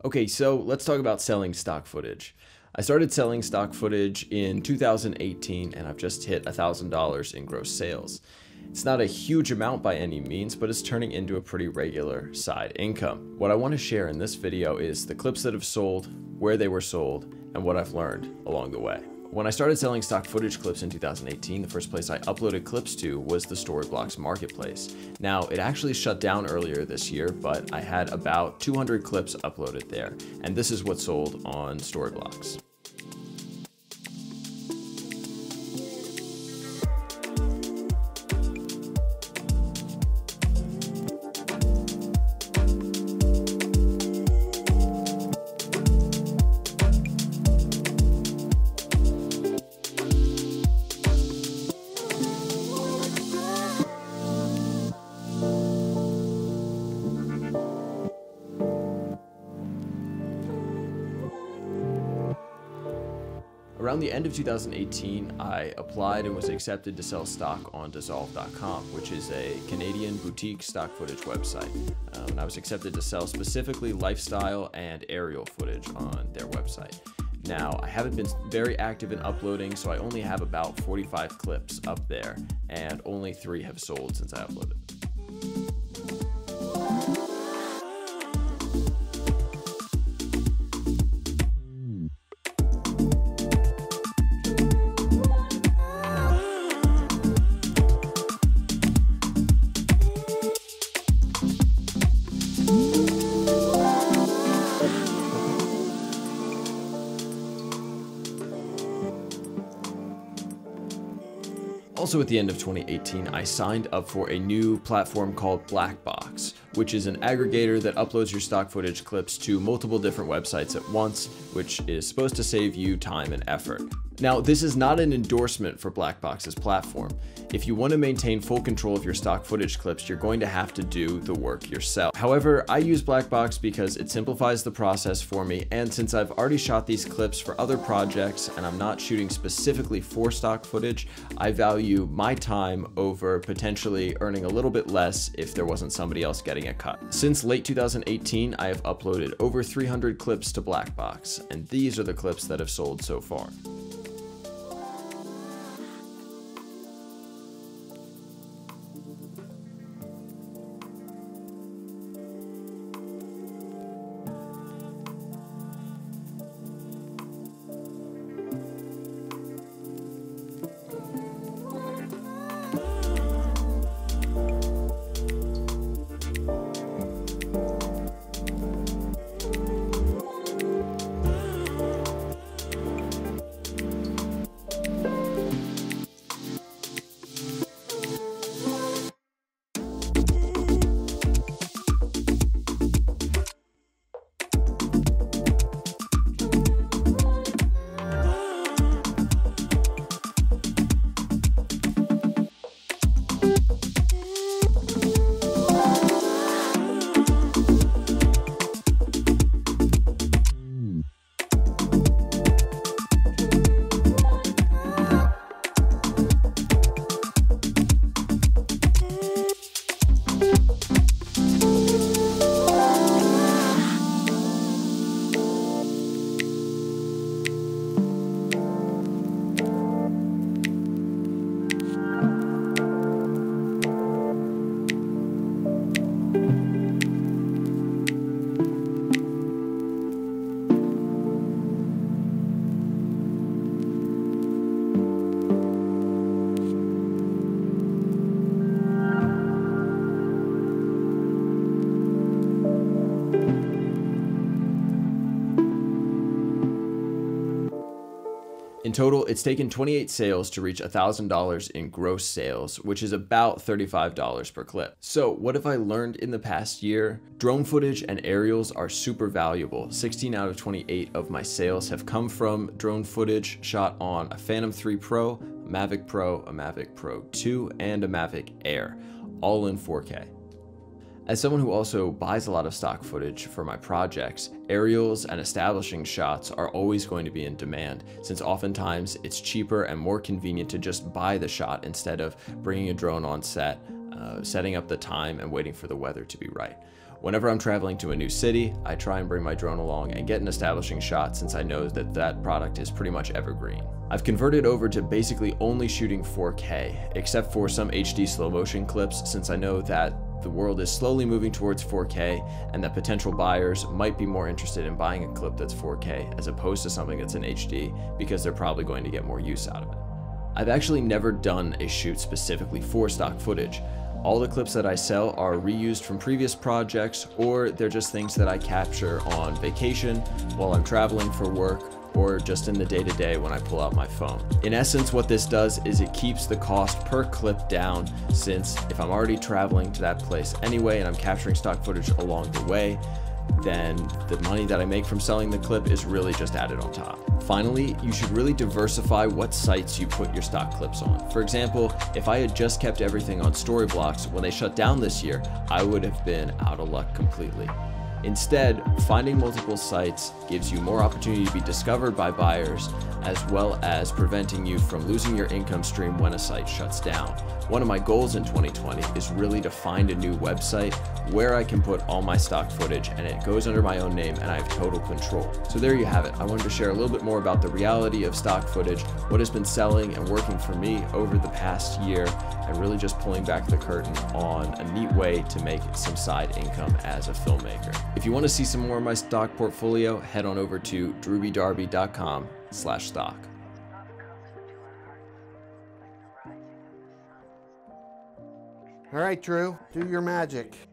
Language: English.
Okay, so let's talk about selling stock footage. I started selling stock footage in 2018 and I've just hit $1,000 in gross sales. It's not a huge amount by any means, but it's turning into a pretty regular side income. What I want to share in this video is the clips that have sold, where they were sold, and what I've learned along the way. When I started selling stock footage clips in 2018, the first place I uploaded clips to was the Storyblocks marketplace. Now, it actually shut down earlier this year, but I had about 200 clips uploaded there, and this is what sold on Storyblocks. Around the end of 2018, I applied and was accepted to sell stock on Dissolve.com, which is a Canadian boutique stock footage website. And I was accepted to sell specifically lifestyle and aerial footage on their website. Now, I haven't been very active in uploading, so I only have about 45 clips up there, and only 3 have sold since I uploaded. Also at the end of 2018, I signed up for a new platform called Blackbox, which is an aggregator that uploads your stock footage clips to multiple different websites at once, which is supposed to save you time and effort. Now, this is not an endorsement for Blackbox's platform. If you want to maintain full control of your stock footage clips, you're going to have to do the work yourself. However, I use Blackbox because it simplifies the process for me, and since I've already shot these clips for other projects and I'm not shooting specifically for stock footage, I value my time over potentially earning a little bit less if there wasn't somebody else getting a cut. Since late 2018, I have uploaded over 300 clips to Blackbox, and these are the clips that have sold so far. In total, it's taken 28 sales to reach $1,000 in gross sales, which is about $35 per clip. So what have I learned in the past year? Drone footage and aerials are super valuable. 16 out of 28 of my sales have come from drone footage shot on a Phantom 3 Pro, a Mavic Pro, a Mavic Pro 2, and a Mavic Air, all in 4K. As someone who also buys a lot of stock footage for my projects, aerials and establishing shots are always going to be in demand, since oftentimes it's cheaper and more convenient to just buy the shot instead of bringing a drone on set, setting up the time and waiting for the weather to be right. Whenever I'm traveling to a new city, I try and bring my drone along and get an establishing shot since I know that that product is pretty much evergreen. I've converted over to basically only shooting 4K, except for some HD slow motion clips since I know that the world is slowly moving towards 4K and that potential buyers might be more interested in buying a clip that's 4K as opposed to something that's in HD because they're probably going to get more use out of it. I've actually never done a shoot specifically for stock footage. All the clips that I sell are reused from previous projects, or they're just things that I capture on vacation, while I'm traveling for work, or just in the day-to-day when I pull out my phone. In essence, what this does is it keeps the cost per clip down, since if I'm already traveling to that place anyway and I'm capturing stock footage along the way, then the money that I make from selling the clip is really just added on top. Finally, you should really diversify what sites you put your stock clips on. For example, if I had just kept everything on Storyblocks when they shut down this year, I would have been out of luck completely. Instead, finding multiple sites gives you more opportunity to be discovered by buyers, as well as preventing you from losing your income stream when a site shuts down. One of my goals in 2020 is really to find a new website where I can put all my stock footage and it goes under my own name and I have total control. So there you have it. I wanted to share a little bit more about the reality of stock footage, what has been selling and working for me over the past year, and really just pulling back the curtain on a neat way to make some side income as a filmmaker. If you want to see some more of my stock portfolio, head on over to drewbydarby.com/stock. All right, Drew, do your magic.